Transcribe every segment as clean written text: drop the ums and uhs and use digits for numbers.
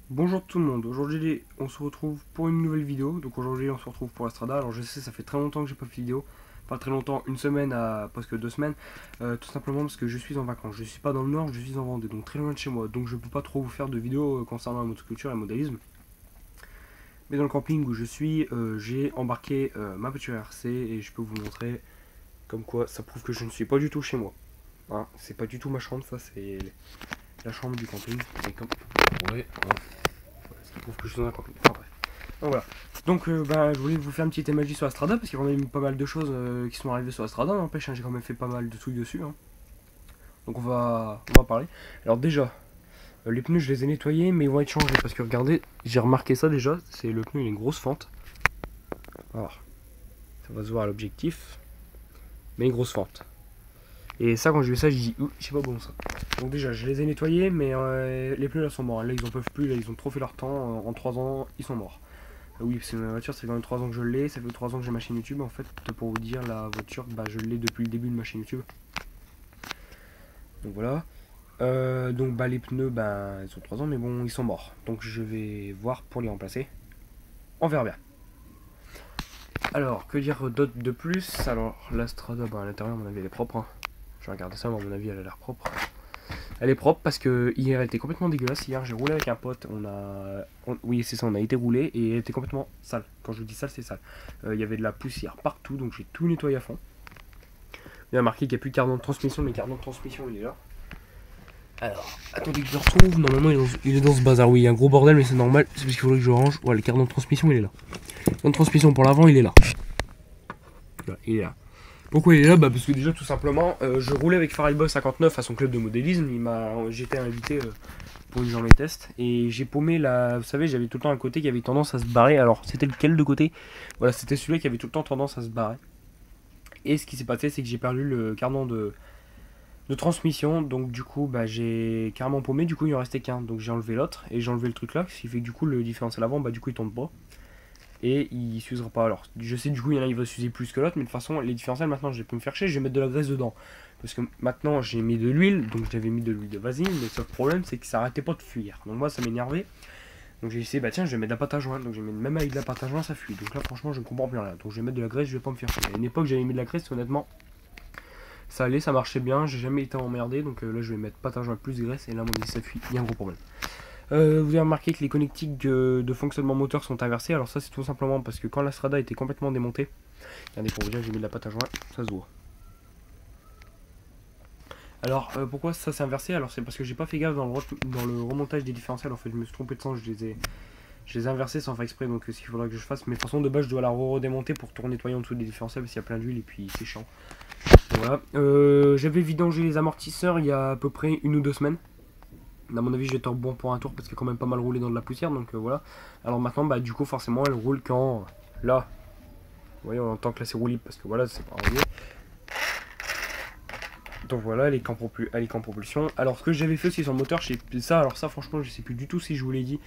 Bonjour tout le monde, aujourd'hui on se retrouve pour une nouvelle vidéo. Donc aujourd'hui on se retrouve pour la Strada. Alors je sais, ça fait très longtemps que j'ai pas fait de vidéo. Pas très longtemps, une semaine à presque 2 semaines. Tout simplement parce que je suis en vacances. Je suis pas dans le nord, je suis en Vendée, donc très loin de chez moi. Donc je peux pas trop vous faire de vidéos concernant la motoculture et le modélisme. Mais dans le camping où je suis, j'ai embarqué ma voiture RC et je peux vous montrer comme quoi ça prouve que je ne suis pas du tout chez moi. Hein, c'est pas du tout ma chambre, ça c'est la chambre du camping. Et comme vous pourrez, hein, ça prouve que je suis dans un camping. Enfin bref. Donc voilà. Donc je voulais vous faire une petite émagie sur la Strada parce qu'il y a quand même pas mal de choses qui sont arrivées sur la Strada. N'empêche, hein, j'ai quand même fait pas mal de trucs dessus. Hein. Donc on va parler. Alors déjà, les pneus je les ai nettoyés mais ils vont être changés parce que regardez, j'ai remarqué ça déjà. C'est le pneu, il a une grosse fente. Alors, ça va se voir à l'objectif. Mais une grosse fente. Et ça, quand je vu ça, je dis, c'est pas bon ça. Donc déjà, je les ai nettoyés, mais les pneus là sont morts. Là, ils en peuvent plus, là, ils ont trop fait leur temps. En 3 ans, ils sont morts. Oui, parce que ma voiture, ça fait quand même 3 ans que je l'ai. Ça fait 3 ans que j'ai ma chaîne YouTube. En fait, pour vous dire, la voiture, je l'ai depuis le début de ma chaîne YouTube. Donc voilà. Donc les pneus, ils ont 3 ans, mais bon, ils sont morts. Donc je vais voir pour les remplacer. On verra bien. Alors, que dire d'autre de plus? Alors, la Strada, à l'intérieur, à mon avis, elle est propre. Hein. Je vais regarder ça, mais à mon avis, elle a l'air propre. Elle est propre parce que hier elle était complètement dégueulasse. Hier j'ai roulé avec un pote, oui c'est ça, on a été roulé et elle était complètement sale. Quand je vous dis sale, c'est sale. Il y avait de la poussière partout, donc j'ai tout nettoyé à fond. Il y a marqué qu'il n'y a plus de cardan de transmission, mais le cardan de transmission il est là. Alors, attendez que je le retrouve. Normalement il est dans ce bazar. Oui, il y a un gros bordel, mais c'est normal. C'est parce qu'il faudrait que je range. Voilà, le cardan de transmission il est là. Le cardan de transmission pour l'avant il est là. Voilà, il est là. Pourquoi il est là? Parce que déjà tout simplement je roulais avec Fariboy 59 à son club de modélisme. J'étais invité pour une journée test et j'ai paumé la. Vous savez, j'avais tout le temps un côté qui avait tendance à se barrer. Alors c'était lequel de côté? Voilà, c'était celui qui avait tout le temps tendance à se barrer. Et ce qui s'est passé, c'est que j'ai perdu le cardan de transmission. Donc du coup j'ai carrément paumé. Du coup il en restait qu'un. Donc j'ai enlevé l'autre et j'ai enlevé le truc là, ce qui fait que du coup le différentiel avant du coup il tombe pas. Et il s'usera pas. Alors je sais, du coup il y en a, il va s'user plus que l'autre, mais de toute façon les différentiels maintenant je vais plus me faire chier, je vais mettre de la graisse dedans parce que maintenant j'ai mis de l'huile, donc j'avais mis de l'huile de vasine, mais le seul problème c'est que ça arrêtait pas de fuir, donc moi ça m'énervait. Donc j'ai essayé, tiens, je vais mettre de la pâte à joint, donc j'ai mis même avec de la pâte à joint ça fuit, donc là franchement je ne comprends plus rien, donc je vais mettre de la graisse, je vais pas me faire chier. À une époque j'avais mis de la graisse, honnêtement ça allait, ça marchait bien, j'ai jamais été emmerdé, donc là je vais mettre pâte à joint plus graisse, et là mon avis ça fuit, il y a un gros problème. Vous avez remarqué que les connectiques de fonctionnement moteur sont inversées. Alors ça c'est tout simplement parce que quand la Strada était complètement démontée, regardez, pour vous dire, j'ai mis de la pâte à joint, ça se voit. Alors pourquoi ça s'est inversé? Alors c'est parce que j'ai pas fait gaffe dans le remontage des différentiels. En fait je me suis trompé de sens, je les ai inversés sans faire exprès. Donc ce qu'il faudra que je fasse, mais de toute façon de base je dois la redémonter pour tout nettoyer en dessous des différentiels parce qu'il y a plein d'huile et puis c'est chiant. Voilà. J'avais vidangé les amortisseurs il y a à peu près 1 ou 2 semaines. À mon avis je vais être bon pour un tour parce qu'il a quand même pas mal roulé dans de la poussière, donc voilà. Alors maintenant du coup forcément elle roule quand là. Vous voyez, on entend que là c'est roulé parce que voilà, c'est pas roulé. Donc voilà, elle est qu'en propulsion. Alors ce que j'avais fait aussi sur le moteur, alors ça franchement je sais plus du tout si je vous l'ai dit,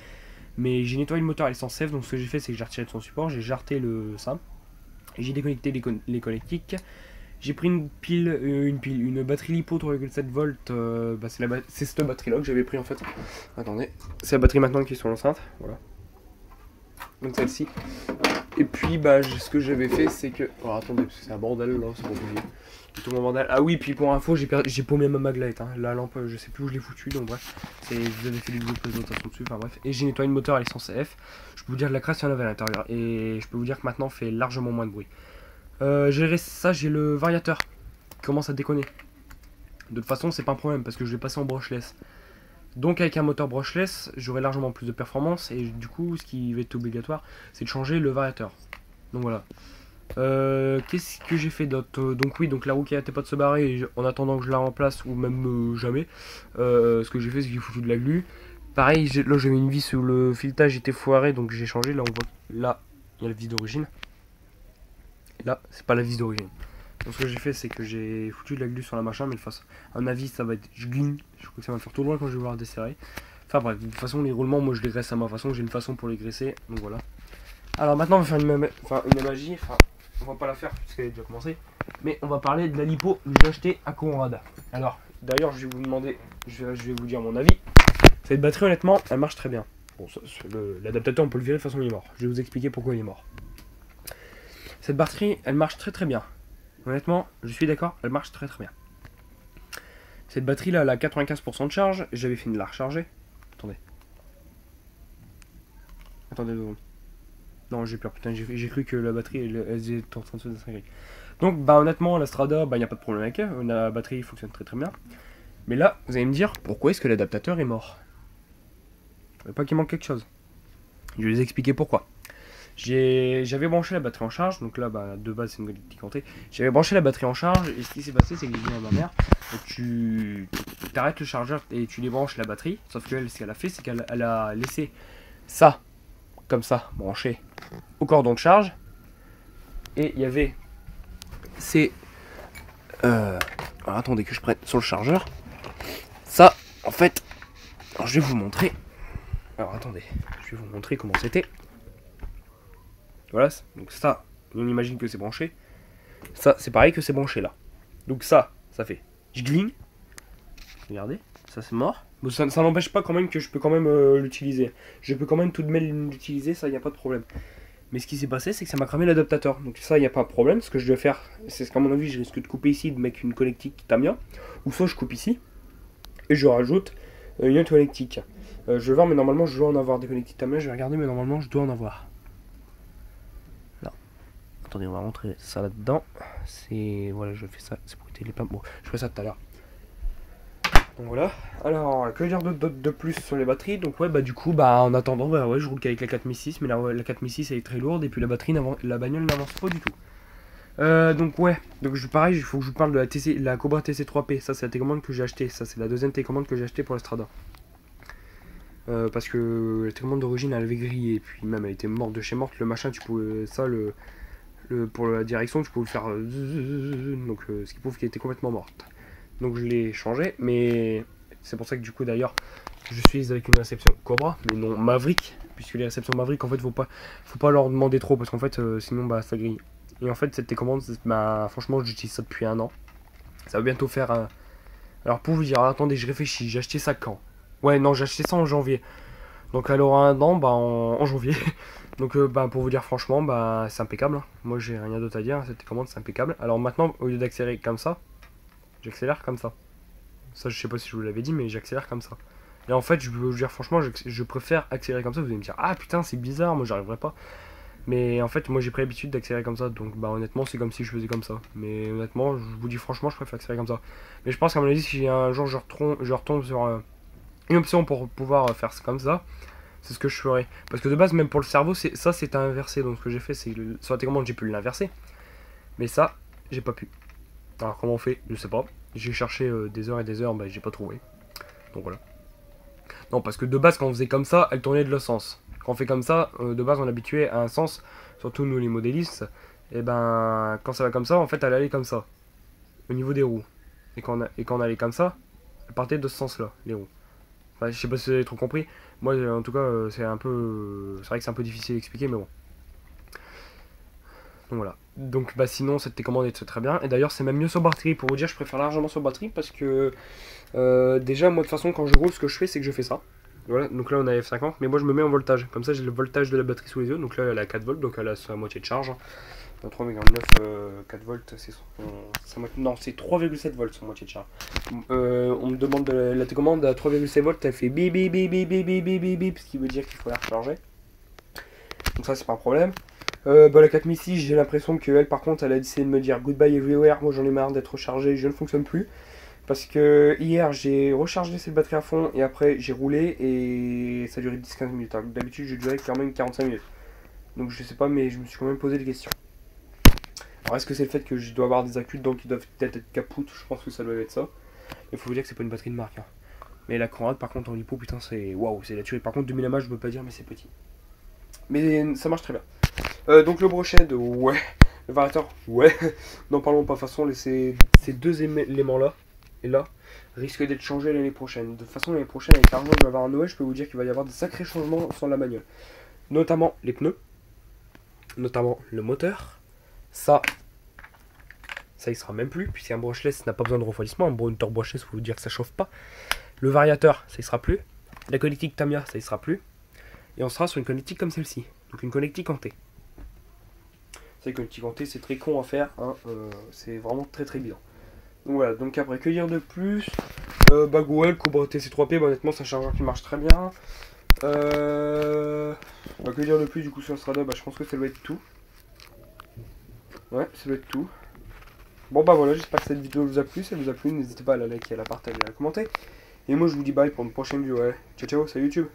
mais j'ai nettoyé le moteur à l'essence sève. Donc ce que j'ai fait c'est que j'ai retiré de son support, j'ai jarté ça, et j'ai déconnecté les connectiques. J'ai pris une batterie LiPo 3,7 volts. C'est cette batterie là que j'avais pris en fait. Attendez, c'est la batterie maintenant qui est sur l'enceinte. Voilà. Donc celle-ci. Et puis ce que j'avais fait c'est que. Alors attendez, parce que c'est un bordel là, c'est pas obligé. Tout mon bordel. Ah oui, puis pour info, j'ai paumé ma maglite. Hein. La lampe, je sais plus où je l'ai foutue, donc bref. Vous avez fait des vidéos de présentation dessus, enfin bref. Et j'ai nettoyé le moteur à l'essence F. Je peux vous dire que la crasse il y en avait à l'intérieur. Et je peux vous dire que maintenant fait largement moins de bruit. J'ai le variateur qui commence à déconner. De toute façon c'est pas un problème parce que je vais passer en brushless. Donc avec un moteur brushless j'aurai largement plus de performance. Et du coup ce qui va être obligatoire c'est de changer le variateur. Donc voilà. Qu'est-ce que j'ai fait d'autre? Donc oui, donc la roue qui arrêtait pas de se barrer en attendant que je la remplace ou même jamais. Ce que j'ai fait c'est que j'ai foutu de la glu. Pareil, là j'avais une vis où le filetage était foiré, donc j'ai changé. Là on voit, là il y a la vis d'origine. Là, c'est pas la vis d'origine. Donc ce que j'ai fait, c'est que j'ai foutu de la glu sur la machin, mais de façon, à mon avis, ça va être. Je crois que ça va me faire tout loin quand je vais vouloir desserrer. Enfin bref, de toute façon, les roulements, moi je les graisse à ma façon. J'ai une façon pour les graisser, donc voilà. Alors maintenant, on va faire une magie. Enfin, on va pas la faire puisqu'elle est déjà commencée. Mais on va parler de la lipo que j'ai acheté à Conrad. Alors, d'ailleurs, je vais vous demander, je vais vous dire mon avis. Cette batterie, honnêtement, elle marche très bien. Bon, l'adaptateur, on peut le virer de toute façon, il est mort. Je vais vous expliquer pourquoi il est mort. Cette batterie, elle marche très très bien. Honnêtement, je suis d'accord, elle marche très très bien. Cette batterie là, elle a 95% de charge. J'avais fini de la recharger. Attendez. Attendez 2 secondes. Non, j'ai peur, putain, j'ai cru que la batterie elle était en train de se désintégrer. Donc, bah honnêtement, la Strada, bah il n'y a pas de problème avec elle. La batterie fonctionne très très bien. Mais là, vous allez me dire, pourquoi est-ce que l'adaptateur est mort? Il ne pas qu'il manque quelque chose. Je vais vous expliquer pourquoi. J'avais branché la batterie en charge, donc là, bah, de base, c'est une connectique comptée. J'avais branché la batterie en charge, et ce qui s'est passé, c'est que j'ai dit à ma mère, tu arrêtes le chargeur et tu débranches la batterie. Sauf que elle, ce qu'elle a fait, c'est qu'elle a laissé ça, comme ça, branché au cordon de charge. Et il y avait ces... alors, attendez que je prenne sur le chargeur. Ça, en fait, alors je vais vous montrer. Alors attendez, je vais vous montrer comment c'était. Voilà, donc ça, on imagine que c'est branché. Ça, c'est pareil que c'est branché là. Donc ça fait jgling. Regardez, ça c'est mort. Bon, ça n'empêche pas quand même que je peux quand même l'utiliser. Je peux quand même tout de même l'utiliser, ça, il n'y a pas de problème. Mais ce qui s'est passé, c'est que ça m'a cramé l'adaptateur. Donc ça, il n'y a pas de problème. Ce que je dois faire, c'est qu'à mon avis, je risque de couper ici, de mettre une connectique Tamiya. Ou soit je coupe ici, et je rajoute une autre connectique. Je vais voir, mais normalement, je dois en avoir des connectiques Tamiya. Je vais regarder, mais normalement, je dois en avoir. Attendez, on va rentrer ça là-dedans. C'est... Voilà, je fais ça. C'est pour éviter les pins. Bon, je ferai ça tout à l'heure. Donc voilà. Alors, que dire de plus sur les batteries? Donc ouais, bah du coup, bah en attendant, bah ouais, je roule qu'avec la 4006. Mais la 4006, elle est très lourde. Et puis la bagnole n'avance pas du tout. Donc ouais. Donc pareil, il faut que je vous parle de la Cobra TC3P. Ça, c'est la télécommande que j'ai acheté. Ça, c'est la deuxième télécommande que j'ai acheté pour la Strada. Parce que la télécommande d'origine, elle avait grillé. Et puis même, elle était morte de chez morte. Le machin, tu pouvais... Ça, pour la direction, tu pouvais le faire donc ce qui prouve qu'elle était complètement morte. Donc je l'ai changé, mais c'est pour ça que du coup d'ailleurs je suis avec une réception Cobra, mais non Maverick, puisque les réceptions Maverick en fait faut pas leur demander trop parce qu'en fait sinon bah ça grille. Et en fait cette télécommande, bah franchement j'utilise ça depuis 1 an. Ça va bientôt faire un... Alors pour vous dire, attendez, je réfléchis, j'ai acheté ça quand? Ouais non, j'ai acheté ça en janvier. Donc elle aura 1 an bah en janvier. Donc bah, pour vous dire franchement, bah, c'est impeccable. Moi j'ai rien d'autre à dire, cette commande c'est impeccable. Alors maintenant, au lieu d'accélérer comme ça, j'accélère comme ça. Ça je sais pas si je vous l'avais dit, mais j'accélère comme ça. Et en fait, je peux vous dire franchement, je préfère accélérer comme ça. Vous allez me dire, ah putain c'est bizarre, moi j'arriverai pas. Mais en fait, moi j'ai pris l'habitude d'accélérer comme ça. Donc bah honnêtement, c'est comme si je faisais comme ça. Mais honnêtement, je vous dis franchement, je préfère accélérer comme ça. Mais je pense qu'à mon avis, si un jour je retombe sur une option pour pouvoir faire comme ça, c'est ce que je ferais. Parce que de base, même pour le cerveau, ça c'est inversé. Donc ce que j'ai fait, c'est que sur la télécommande, j'ai pu l'inverser. Mais ça, j'ai pas pu. Alors comment on fait? Je sais pas. J'ai cherché des heures et des heures, bah j'ai pas trouvé. Donc voilà. Non, parce que de base, quand on faisait comme ça, elle tournait de l'autre sens. Quand on fait comme ça, de base, on est habitué à un sens. Surtout nous les modélistes. Et ben, quand ça va comme ça, en fait, elle allait comme ça. Au niveau des roues. Et quand on allait comme ça, elle partait de ce sens-là, les roues. Enfin, je sais pas si vous avez trop compris. Moi, en tout cas, c'est un peu... C'est vrai que c'est un peu difficile à expliquer, mais bon. Donc voilà. Donc bah sinon, cette télécommande est très bien. Et d'ailleurs, c'est même mieux sur batterie. Pour vous dire, je préfère largement sur batterie parce que... déjà, moi, de toute façon, quand je roule, ce que je fais, c'est que je fais ça. Voilà, donc là, on a F50. Mais moi, je me mets en voltage. Comme ça, j'ai le voltage de la batterie sous les yeux. Donc là, elle a 4 volts, donc elle a sa moitié de charge. 3,9, 4 volts, c'est non, c'est 3,7 volts son moitié de charge. On me demande de la télécommande à 3,7 volts, elle fait bip bip bip bip bip bip bip bip, ce qui veut dire qu'il faut la recharger. Donc ça c'est pas un problème. Bah, la 4006, j'ai l'impression qu'elle par contre elle a décidé de me dire goodbye everywhere. Moi j'en ai marre d'être rechargé, je ne fonctionne plus. Parce que hier j'ai rechargé cette batterie à fond et après j'ai roulé et ça a duré 10-15 minutes. D'habitude je durais quand même 45 minutes. Donc je sais pas, mais je me suis quand même posé des questions. Alors est-ce que c'est le fait que je dois avoir des accus dedans qui doivent peut-être être capoutes? Je pense que ça doit être ça. Il faut vous dire que c'est pas une batterie de marque. Hein. Mais la Conrad par contre en lipo, putain c'est... Waouh, c'est la tuerie. Par contre 2000 mAh je peux pas dire, mais c'est petit. Mais ça marche très bien. Donc le brochet, ouais. Le variateur, ouais. N'en parlons pas. De toute façon, ces deux éléments là et là risquent d'être changés l'année prochaine. De toute façon l'année prochaine avec l'argent que je vais avoir à Noël, je peux vous dire qu'il va y avoir de sacrés changements sur la bagnole. Notamment les pneus. Notamment le moteur. Ça il sera même plus, puisqu'un brushless n'a pas besoin de refroidissement. Un moteur brushless, il faut vous dire que ça chauffe pas. Le variateur, ça y sera plus. La connectique Tamiya, ça y sera plus. Et on sera sur une connectique comme celle-ci. Donc une connectique en T. C'est que connectique en T, c'est très con à faire. Hein, c'est vraiment très très bien. Donc voilà, donc après, que dire de plus? Bagwell, Cobra TC3P, bah, honnêtement, c'est un chargeur qui marche très bien. Que dire de plus du coup sur Strada? Bah, je pense que ça doit être tout. Ouais, ça doit être tout. Bon bah voilà, j'espère que cette vidéo vous a plu. Si elle vous a plu, n'hésitez pas à la liker, à la partager, à la commenter. Et moi je vous dis bye pour une prochaine vidéo. Ouais. Ciao ciao, salut YouTube.